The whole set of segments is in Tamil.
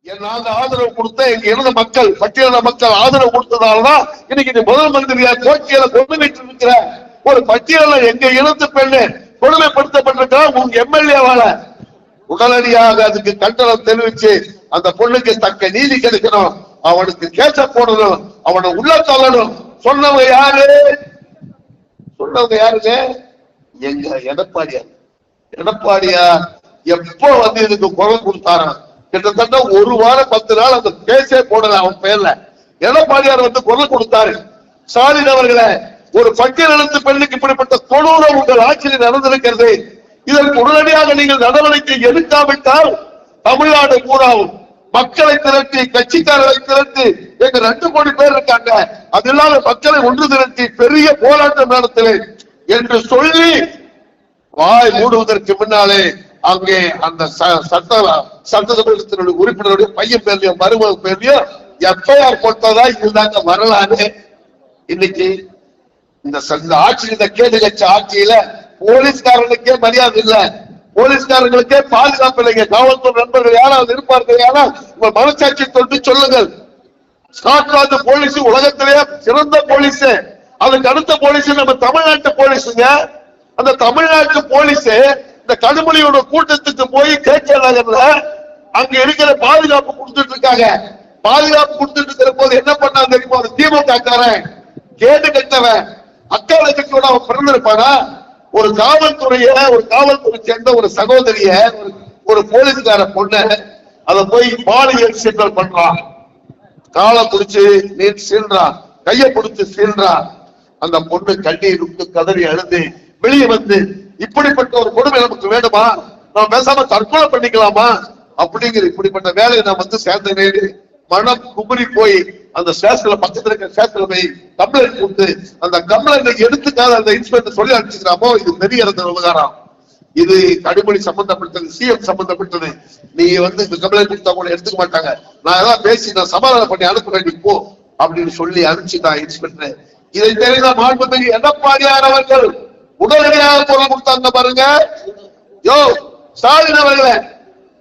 நாங்க ஆதரவு கொடுத்த எங்க இன மக்கள் பட்டியலின மக்கள் ஆதரவு கொடுத்ததாலதான் இன்னைக்கு நீ முதல் மந்திரியா கோட்டையில கொடுமைட்டு இருக்கிற ஒரு பட்டியல எங்க இனத்து பெண்ணு கொடுமைப்படுத்தப்பட்டிருக்கிற உங்க எம்எல்ஏவால உடனடியாக அதுக்கு கண்டனம் தெரிவிச்சு அந்த பொண்ணுக்கு தக்க நீதி கிடைக்கணும், அவனுக்கு கேச போடணும், அவனை உள்ள தள்ளணும். சொன்னவங்க யாரு? சொன்னவங்க யாருங்க? எங்க எடப்பாடியார். எடப்பாடியார் எப்போ வந்து இதுக்கு குரல் கொடுத்தாராம்? கிட்டத்தட்ட ஒரு வாரம் 10 நாள் அந்த கேஸே போடல அவன் பேர்ல. எடப்பாடியார் வந்து குரல் கொடுத்தாரு. ஸ்டாலின் அவர்களே, ஒரு பட்டியலினத்து பெண்ணுக்கு இப்படிப்பட்ட கொடூரம் உங்கள் ஆட்சியில் நடந்திருக்கிறது, இதற்கு உடனடியாக நீங்கள் நடவடிக்கை எடுக்காவிட்டால் தமிழ்நாடு பூராவும் மக்களை திரட்டி கட்சிக்காரர்களை திரட்டி எங்க 2 கோடி பேர் இருக்காங்க, அது இல்லாத மக்களை ஒன்று திரட்டி பெரிய போராட்டம் நடத்துவேன் என்று சொல்லி வாய் மூடுவதற்கு முன்னாலே அங்கே அந்த சட்டசபை உறுப்பினருடைய பையன் பேர்லயும் மருமக பேர்லயும் எஃப்ஐஆர் போட்டதா இதுதாங்க வரலாறு. இன்னைக்கு இந்த ஆட்சி, இந்த கேடு கட்சி ஆட்சியில போலீஸ்காரர்களுக்கே மரியாதை இல்ல, போலீஸ்காரர்களுக்கே பாதுகாப்பு இல்லைங்க. காவல்துறை நண்பர்கள் யாராவது இருப்பார்கள், யாராவது உங்க மனசாட்சி தொட்டு சொல்லுங்கள். ஸ்காட்லாந்து போலீஸ் உலகத்திலேயே சிறந்த போலீஸ், அதுக்கு அடுத்த போலீஸ் நம்ம தமிழ்நாட்டு போலீஸுங்க. அந்த தமிழ்நாட்டு போலீஸ் இந்த கடுமொழியோட கூட்டத்துக்கு போய் கேட்க நகர்ல அங்க இருக்கிற பாதுகாப்பு கொடுத்துட்டு இருக்காங்க. பாதுகாப்பு கொடுத்துட்டு இருக்கிற போது என்ன பண்ணா தெரியுமா? ஒரு திமுக காரன் கேட்டு கட்டவன் அக்கால கட்சியோட அவன் பிறந்திருப்பானா? ஒரு காவல்துறை சேர்ந்த ஒரு சகோதரிய ஒரு போலீஸ்கார பொண்ணு அதை போய் பாலியல் சீண்டல் பண்றான். காலை பிடிச்சு நீ சீன்றான், கையை பிடிச்சு சீன்றான். அந்த பொண்ணு கண்ணீர் விட்டு கதறி அழுது வெளியே வந்து, இப்படிப்பட்ட ஒரு கொடுமை நமக்கு வேணுமா? நம்ம பேசாம தற்கொலை பண்ணிக்கலாமா? அப்படிங்கிற இப்படிப்பட்ட வேலையை நான் வந்து சேர்ந்த நேரு மனம் குமரி போய் அந்த ஸ்டேஷன்ல பக்கத்துல இருக்க ஸ்டேஷன்ல போய் கம்ப்ளைண்ட் கொடுத்து அந்த கம்ப்ளைண்ட் எடுத்துக்காத அந்த இன்ஸ்பெக்டர் சொல்லி அனுப்பிச்சுக்கிறாமோ, இது பெரிய விவகாரம், இது கடுமொழி சம்பந்தப்பட்டது, சிஎம் சம்பந்தப்பட்டது, நீ வந்து இந்த கம்ப்ளைண்ட் கொடுத்தா கூட எடுத்துக்க மாட்டாங்க, நான் ஏதாவது பேசி நான் சமாதானம் பண்ணி அனுப்புறேன், நீ போ அப்படின்னு சொல்லி அனுப்பிச்சுட்டான் இன்ஸ்பெக்டர். இதை தெரிந்த மாண்புமிகு எடப்பாடியார் அவர்கள் உடனடியாக குரல் கொடுத்தாங்க பாருங்க. யோ ஸ்டாலின் அவர்களே,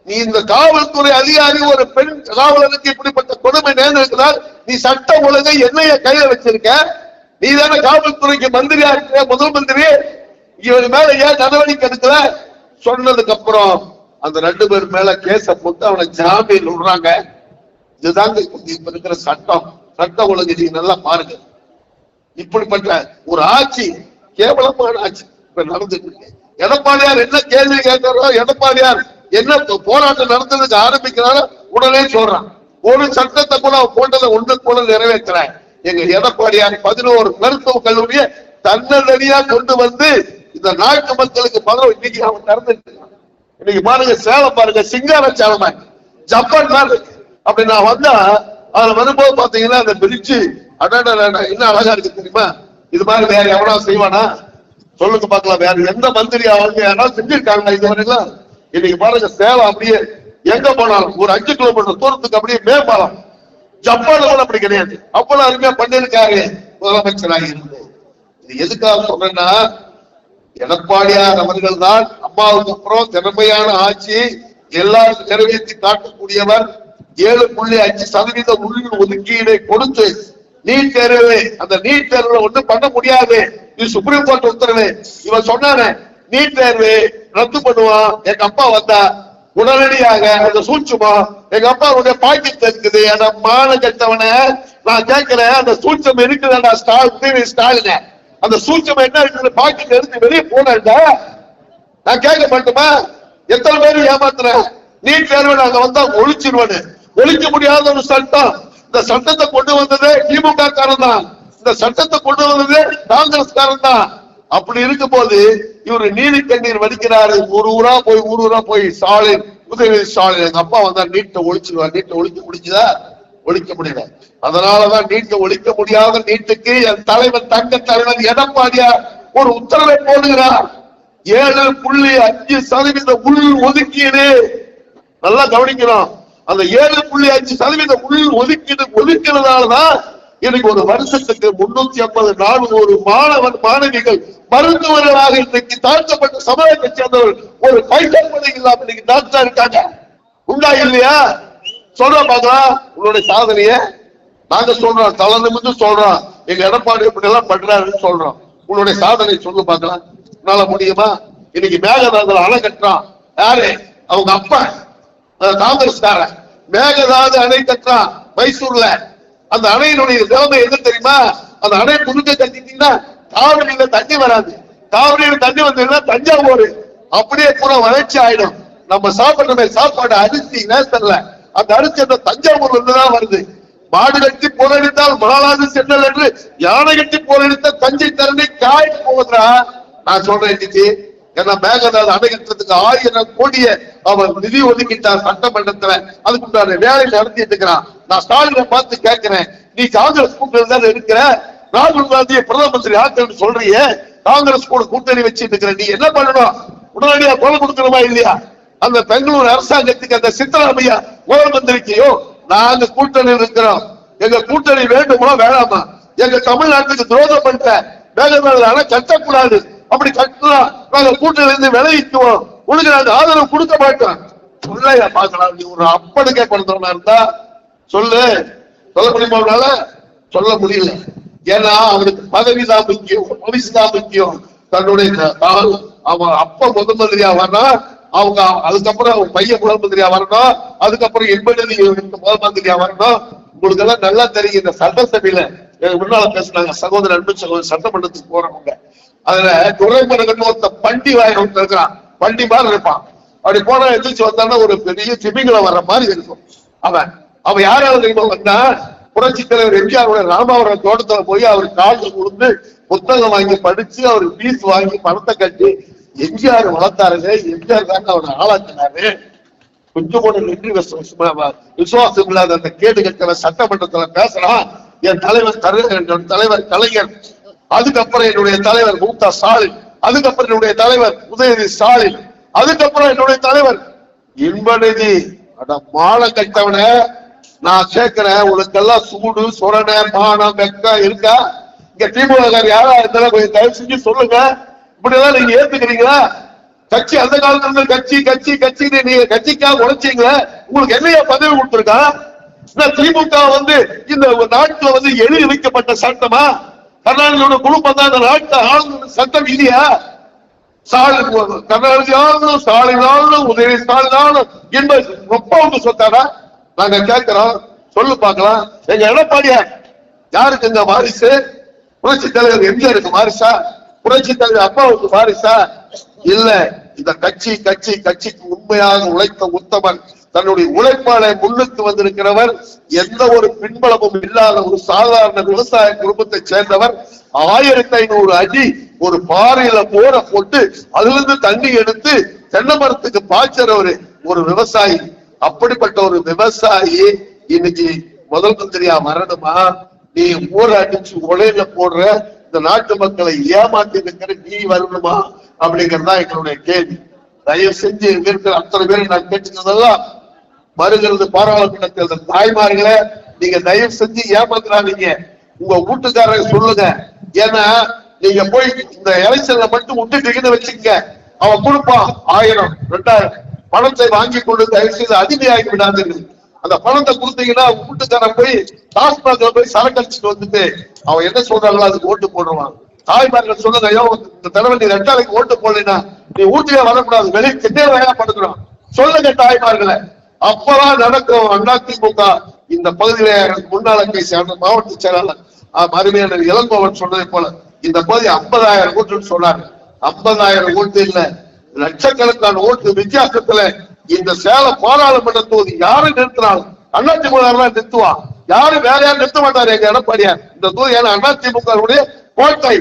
நீ இந்த காவல்துறை அதிகாரி ஒரு பெண் காவலருக்கு இப்படிப்பட்ட கொடுமை நேர்ந்திருக்கிறார், நீ சட்ட ஒழுங்கை என்னைய கையில வச்சிருக்க, நீ தானே காவல்துறைக்கு மந்திரியா இருக்கிற, முதல் மந்திரி, இவன் மேல ஏன் நடவடிக்கை எடுக்கல? சொன்னதுக்கு அப்புறம் அந்த 2 பேர் மேல கேஸ போட்டு அவனை ஜாமீன் விடுறாங்க. இதுதாங்க இப்ப இருக்கிற சட்டம், சட்ட ஒழுங்கு. நீங்க நல்லா பாருங்க, இப்படிப்பட்ட ஒரு ஆட்சி, கேவலமான ஆட்சி இப்ப நடந்துட்டு இருக்கு. எடப்பாடியார் என்ன கேள்வி கேட்கிறோம், எடப்பாடியார் என்ன போராட்டம் நடத்துறதுக்கு ஆரம்பிக்கிறாரோ உடனே சொல்றான். ஒரு சட்டத்தை கூட போட்டதை ஒன்று கூட நிறைவேற்ற எங்க எடப்பாடியார் 11 மருத்துவ கல்லூரியை தன்னடியா கொண்டு வந்து இந்த நாட்டு மக்களுக்கு பதில் இன்னைக்கு அவன் நடந்துட்டு இருக்கான். இன்னைக்கு பாருங்க சேலம் பாருங்க, சிங்கார சேலமா ஜப்பான் மாதிரி அப்படி நான் வந்தா அதுல வரும்போது பாத்தீங்கன்னா அந்த பிரிட்ஜ் என்ன அழகா இருக்கு தெரியுமா? இது மாதிரி வேற எவனா செய்வானா சொல்லுங்க பாக்கலாம்? வேற எந்த மந்திரி அவங்க யாராவது செஞ்சிருக்காங்க இது வரைக்கும்? இன்னைக்கு பாருங்க சேலம் அப்படியே எங்க போனாலும் ஒரு 5 கிலோமீட்டர் தூரத்துக்கு அப்படியே மேம்பாலம். ஜப்பான்ல கூட அப்படி கிடையாது, அவ்வளவு அருமையா பண்ணிருக்காரு முதலமைச்சராக இருந்து. இது எதுக்காக சொல்றேன்னா, எடப்பாடியார் அவர்கள் தான் அம்மாவுக்கு அப்புறம் திறமையான ஆட்சி எல்லாரும் நிறைவேற்றி காட்டக்கூடியவர். 7.5% உள் ஒதுக்கீடை கொடுத்து நீட் தேர்வு, அந்த நீட் தேர்வுல ஒண்ணும் பண்ண முடியாது, இது சுப்ரீம் கோர்ட் உத்தரவு. இவன் சொன்னானே நீட் தேர்வு ரத்து பண்ணுவான், எங்க அப்பா வந்தா உடனடியாக அந்த சூட்சுமா எங்க அப்பாவுடைய பாக்கெட் இருக்குது. அந்த மான கட்டவன நான் கேட்கிறேன், அந்த சூட்சம் இருக்குதாடா ஸ்டாலின், அந்த சூட்சம் என்ன இருக்குது பாக்கெட் எடுத்து வெளியே போனா நான் கேட்க மாட்டோமா? எத்தனை பேரும் ஏமாத்துறேன், நீட் தேர்வு நாங்க வந்தா ஒழிச்சிருவேன்னு. ஒழிக்க முடியாத ஒரு சட்டம், இந்த சட்டத்தை கொண்டு வந்தது திமுக காரன் தான், இந்த சட்டத்தை கொண்டு வந்தது காங்கிரஸ் காரன் தான். அப்படி இருக்கும் போது இவரு நீதி கண்ணீர் வடிக்கிறாரு. ஊர் ஊரா போய் ஸ்டாலின், உதயநிதி ஸ்டாலின் எங்க அப்பா வந்தா நீட்டை ஒழிச்சிருவார். நீட்டை ஒழிக்க முடிஞ்சுதா? ஒழிக்க முடியல. அதனாலதான் நீட்டை ஒழிக்க முடியாத நீட்டுக்கு என் தலைவர், தங்க தலைவர் எடப்பாடியார் ஒரு உத்தரவை போடுகிறார். 7.5% உள் ஒதுக்கீடு. நல்லா கவனிக்கணும், அந்த 7.5% உள் ஒதுக்கீடு ஒதுக்கிறதாலதான் எனக்கு ஒரு வருஷத்துக்கு 350-400 மாணவன் மாணவிகள் மருத்துவர்களாக இன்றைக்கு தாழ்த்தப்பட்ட சமுதாயத்தை சேர்ந்தவர்கள் ஒரு பைசா கூட இல்லாம இன்னைக்கு டாக்டர் இருக்காங்க. உண்டா இல்லையா? சொல்ற பாக்கலாம் உங்களுடைய சாதனைய. நாங்க சொல்றோம், தலை நிமிந்து சொல்றோம், எங்க எடப்பாடி இப்படி எல்லாம் பண்றாருன்னு சொல்றோம். உங்களுடைய சாதனை சொல்லு பாக்கலாம். உன்னால முடியுமா? இன்னைக்கு மேகதாதுல அணை கட்டுறான் யாரு? அவங்க அப்பா காங்கிரஸ்கார. மேகதாது அணை கட்டுறான் மைசூர்ல. அந்த அணையினுடைய நிலைமை எது தெரியுமா? அந்த அணை புதுக்க கட்டிட்டீங்கன்னா காவிரியில தண்ணி வராது. காவிரியில தண்ணி வந்ததுன்னா தஞ்சாவூர் அப்படியே பூரா வளர்ச்சி ஆயிடும். நம்ம சாப்பிடுற சாப்பாடு அரிசி நேசல்ல, அந்த அரிசி அந்த தஞ்சாவூர்ல இருந்துதான் வருது. மாடு கட்டி போரடித்தால் மணாலாது சென்னல் என்று யானை கட்டி போரடித்த தஞ்சை தரணி காய போகுதுரா. நான் சொல்றேன் இன்னைக்கு ஏன்னா மேகதாது அணை கட்டுறதுக்கு 1000 கோடியை அவர் நிதி ஒதுக்கிட்டார் சட்டமன்றத்துல. அதுக்குண்டான வேலை நடத்திட்டு இருக்கிறான். நான் ஸ்டாலினை பார்த்து கேட்கிறேன், நீ காங்கிரஸ் கூட்டணி தான் இருக்கிற, ராகுல் காந்தியை பிரதம மந்திரி ஆக்கணும்னு சொல்றீங்க, காங்கிரஸ் கூட கூட்டணி வச்சுட்டு இருக்கிற, நீ என்ன பண்ணணும்? உடனடியா குரல் கொடுக்கணுமா இல்லையா? அந்த பெங்களூர் அரசாங்கத்துக்கு அந்த சித்தராமையா முதல் மந்திரிக்கையோ நாங்க கூட்டணி இருக்கிறோம், எங்க கூட்டணி வேண்டுமா வேணாமா? எங்க தமிழ்நாட்டுக்கு துரோகம் பண்ற மேகதாது அணை கட்டக்கூடாது, அப்படி கட்டினா நாங்க கூட்டணி இருந்து விளைவிக்குவோம், உனக்கு நாங்க ஆதரவு கொடுக்க மாட்டோம். சொல்லையா பாக்கலாம். நீ ஒரு அப்பனுக்கே கொடுத்தவனா இருந்தா சொல்லு. சொல்ல முடியுமா? சொல்ல முடியல. ஏன்னா அவனுக்கு பதவிதான் முக்கியம், பவிசுதான் முக்கியம். தன்னுடைய அவன் அப்ப முதல் மந்திரியா வரணும், அவங்க அதுக்கப்புறம் அவங்க பையன் முதல் மந்திரியா வரணும், அதுக்கப்புறம் எண்பது முதல் மந்திரியா வரணும். உங்களுக்கு எல்லாம் நல்லா தெரியும். இந்த சட்டசபையில முன்னால பேசினாங்க சகோதரர் அன்பு சகோதரர் சட்டமன்றத்துக்கு போறவங்க. அதுல துறைமுருகன் ஒருத்த பண்டி வாயில ஒருத்தர் இருக்கிறான், பண்டி மாதிரி இருப்பான். அப்படி போனா எதிர்த்து வந்தான்னா ஒரு பெரிய திமிங்கலம் வர்ற மாதிரி இருக்கும். அவன் யாராவது தெரியுமா வந்தா? புரட்சி தலைவர் எம்ஜிஆர் ராமாவரம் தோட்டத்துல போய் அவர் காலில் விழுந்து புத்தகம் வாங்கி படிச்சு அவர் பீஸ் வாங்கி பணத்தை கட்டி எம்ஜிஆர் வளர்த்தாருங்க, எம்ஜிஆர் தாங்க அவரை ஆளாக்கினாரு. கொஞ்சம் கூட நின்று விசுவாசம் இல்லாத அந்த கேடு கட்டவன் சட்டமன்றத்துல பேசுறான். என் தலைவர் தலைவர் கலைஞர், அதுக்கப்புறம் என்னுடைய தலைவர் மு.க. ஸ்டாலின், அதுக்கப்புறம் என்னுடைய தலைவர் உதயநிதி ஸ்டாலின், அதுக்கப்புறம் என்னுடைய தலைவர் இன்பநிதி. அட மானம் கட்டவன, நான் கேட்கிறேன், உனக்கெல்லாம் சூடு சொரண மானம் வெக்கம் இருக்கா? இங்க திமுக யாரா இருந்தாலும் கொஞ்சம் தயவு செஞ்சு சொல்லுங்க. இப்படி எல்லாம் நீங்க ஏத்துக்கிறீங்களா? கட்சி அந்த காலத்துல இருந்து கட்சி கட்சி கட்சி நீங்க கட்சிக்காக உழைச்சீங்களா? உங்களுக்கு என்னையா பதவி கொடுத்திருக்கா? திமுக இந்த நாட்டுல எழுதி வைக்கப்பட்ட சட்டமா? கருணாநிதியோட குழுப்பம் தான் இந்த நாட்டை ஆளுநர் சட்டம் இல்லையா? கருணாநிதி ஆளுநர், ஸ்டாலின் ஆளுநர், உதயநிதி ஸ்டாலின் ஆளுநர் என்பது ரொம்ப சொத்தாடா? நாங்க கேட்கிறோம், சொல்லு பார்க்கலாம். எங்க எடப்பாடியார் யாருக்கு எங்க வாரிசு? புரட்சி தலைவர் எம்ஜிஆருக்கு வாரிசா? புரட்சி தலைவர் அப்பாவுக்கு வாரிசா? இல்ல. இந்த கட்சிக்கு உண்மையாக உழைத்த உத்தமன், தன்னுடைய உழைப்பாளை முன்னுக்கு வந்திருக்கிறவர், எந்த ஒரு பின்பலமும் இல்லாத ஒரு சாதாரண விவசாய குடும்பத்தை சேர்ந்தவர். 1500 அடி ஒரு பாறையில போரை போட்டு அதுல இருந்து தண்ணி எடுத்து தென்னை மரத்துக்கு பாய்ச்சற ஒரு விவசாயி. அப்படிப்பட்ட ஒரு விவசாயி இன்னைக்கு முதல் மந்திரியா வரணுமா? நீ ஊரை அடிச்சு உலையில போடுற இந்த நாட்டு மக்களை ஏமாத்தி இருக்கிற நீ வரணுமா? அப்படிங்கறதுதான் எங்களுடைய கேள்வி. தயவு செஞ்சு இருக்கிற அத்தனை பேரை நான் கேட்டுக்கிறதெல்லாம் வருகிறது பாராளுமன்ற தேர்தல். தாய்மார்களே, நீங்க தயவு செஞ்சு ஏமாத்துறாதீங்க. உங்க வீட்டுக்காரங்க சொல்லுங்க. ஏன்னா நீங்க போய் இந்த எலெக்ஷன்ல மட்டும் விட்டுட்டீங்கன்னு வச்சுக்க, அவன் கொடுப்பான் 1000 2000 பணத்தை வாங்கி கொண்டு தயவு செய்து அடிமையாகி விடாதீர்கள். அந்த பணத்தை கொடுத்தீங்கன்னா வீட்டுக்காரன் போய் டாஸ்மாக்ல போய் சரக்கு அடிச்சுட்டு வந்துட்டு அவன் என்ன சொல்றாங்களோ அதுக்கு ஓட்டு போடுவான். தாய்மார்கள் சொல்லுங்க, ஐயோ இந்த தடவை நீ 2 ஓட்டு போடலைன்னா நீ ஊட்டியே வரக்கூடாது, வெளியே கிட்டே படுக்கிறோம் சொல்லுங்க தாய்மார்களை. அப்பதான் நடக்கும். அதிமுக இந்த பகுதியில முன்னால பேசிய மாவட்ட செயலாளர் அருமையான இளங்கோவன் சொன்னதை போல இந்த பகுதி 50,000 ஓட்டுன்னு சொன்னாங்க. 50,000 ஓட்டு இல்ல, லட்சக்கணக்கான ஓட்டு வித்தியாசத்துல இந்த சேலம் பாராளுமன்ற தொகுதி யாரு நிறுத்தினாலும் அதிமுக நிறுத்துவான். யாரும் வேற யாரும் நிறுத்த மாட்டாரு எங்க எடப்பாடியார். இந்த தொகுதி அதிமுக கோட்டை.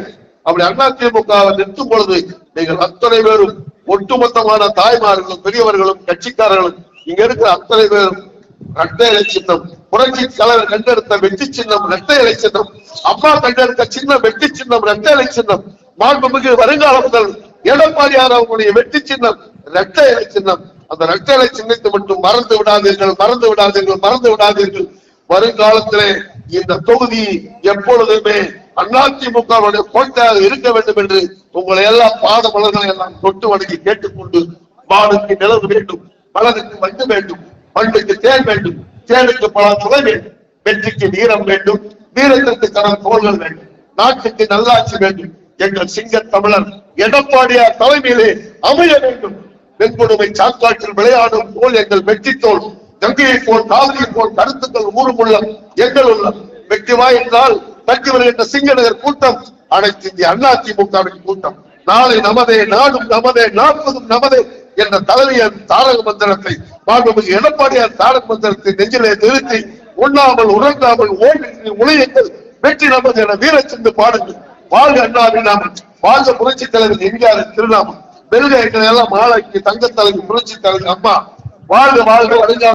அப்படி அதிமுக நிறுத்தும் பொழுது நீங்கள் அத்தனை பேரும் ஒட்டுமொத்தமான தாய்மார்களும் பெரியவர்களும் கட்சிக்காரர்களும் இங்க இருக்கிற அத்தனை பேரும் இரட்டை இலை சின்னம், புரட்சி தலைவர் கண்டெடுத்த வெற்றி சின்னம் இரட்டை இலை சின்னம், அம்மா கண்டெடுத்த சின்னம் வெற்றி சின்னம் இரட்டை இலை சின்னம், மாண்புமிகு வருங்கால முதல் எடப்பாடியார் அவங்களுடைய வெற்றி சின்னம் இரட்டை இலை சின்னம். அந்த இரட்டை இலை சின்னத்தை மட்டும் மறந்து விடாதீர்கள், மறந்து விடாதீர்கள், மறந்து விடாதீர்கள். வருங்காலத்திலே இந்த தொகுதி எப்பொழுதுமே அதிமுக கோட்டையாக இருக்க வேண்டும் என்று உங்களை எல்லாம் பாத மலர்களை எல்லாம் தொட்டு வணங்கி கேட்டுக்கொண்டு, வானுக்கு நிலவு வேண்டும், மலருக்கு மண்ணு வேண்டும், மண்ணுக்கு தேன் வேண்டும், தேனுக்கு பல வேண்டும். வெற்றிக்கு வீரம் வேண்டும், வீரத்திற்கு கடன் தோள்கள் வேண்டும், நாட்டுக்கு நல்லாட்சி வேண்டும். எங்கள் சிங்க தமிழர் எடப்பாடியார் தலைமையிலே அமைய வேண்டும். வெண்கொடுமை சாக்காற்றில் விளையாடும் போல் எங்கள் வெற்றி தோல், கங்கையை போல் காவிரியை போல் கருத்துக்கள் ஊரும் உள்ளம் எங்கள் உள்ளம். வெற்றிவா என்றால் தட்டி வருகின்ற சிங்கநகர் கூட்டம் அனைத்து இந்திய அதிமுகவின் கூட்டம். நாளை நமதே, நாடும் நமதே, நாற்பதும் நமதே என்ற தலைமையின் தாரக மந்திரத்தை மாண்புமிகு எடப்பாடியார் தாரக மந்திரத்தை நெஞ்சிலே நிறுத்தி உண்ணாமல் உறங்காமல் ஓடி உழையுங்கள், வெற்றி நமது என வீரச்சென்று பாடுங்கள். வாழ்க அண்ணாவின் நாமம், வாழ்க புரட்சி தலைவர் எம்ஜிஆர் திருநாமம், வெல்க எங்களை எல்லாம் மாலைக்கு தங்க தலைவி புரட்சி தலைவர் அம்மா. வாழ்க வாழ்க வருங்கால